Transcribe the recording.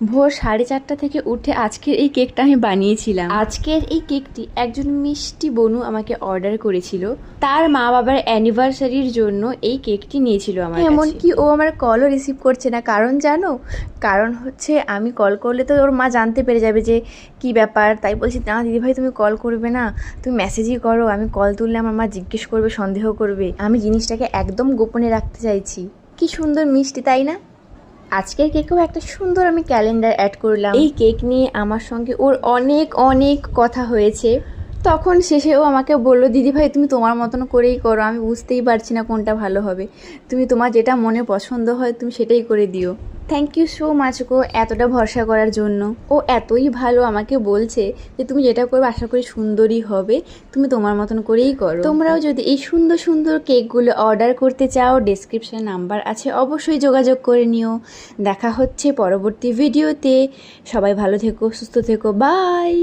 ভোর 4:30 থেকে উঠে আজকের এই কেকটা আমি বানিয়েছিলাম। আজকের এই কেকটি একজন মিষ্টি বনু আমাকে অর্ডার করেছিল। তার মা বাবার অ্যানিভার্সারির জন্য এই কেকটি নিয়েছিল আমার কাছে। এমনকি ও আমার কলও রিসিভ করছে না, কারণ জানো, কারণ হচ্ছে আমি কল করলে তো ওর মা জানতে পেরে যাবে যে কি ব্যাপার। তাই বলছি, না দিদিভাই তুমি কল করবে না, তুমি মেসেজই করো, আমি কল তুললে আমার মা জিজ্ঞেস করবে, সন্দেহ করবে। আমি জিনিসটাকে একদম গোপনে রাখতে চাইছি। কি সুন্দর মিষ্টি, তাই না? আজকের কেকেও একটা সুন্দর আমি ক্যালেন্ডার অ্যাড করলাম। এই কেক নিয়ে আমার সঙ্গে ওর অনেক অনেক কথা হয়েছে। তখন শেষে ও আমাকে বললো, দিদিভাই তুমি তোমার মতন করেই করো, আমি বুঝতেই পারছি না কোনটা ভালো হবে, তুমি তোমার যেটা মনে পছন্দ হয় তুমি সেটাই করে দিও। থ্যাংক ইউ সো মাচ গো এতটা ভরসা করার জন্য। ও এতই ভালো আমাকে বলছে যে তুমি যেটা করবে আশা করি সুন্দরই হবে, তুমি তোমার মতন করেই করো। তোমরাও যদি এই সুন্দর সুন্দর কেকগুলো অর্ডার করতে চাও, ডেসক্রিপশনে নাম্বার আছে, অবশ্যই যোগাযোগ করে নিও। দেখা হচ্ছে পরবর্তী ভিডিওতে। সবাই ভালো থেকো, সুস্থ থেকো, বাই।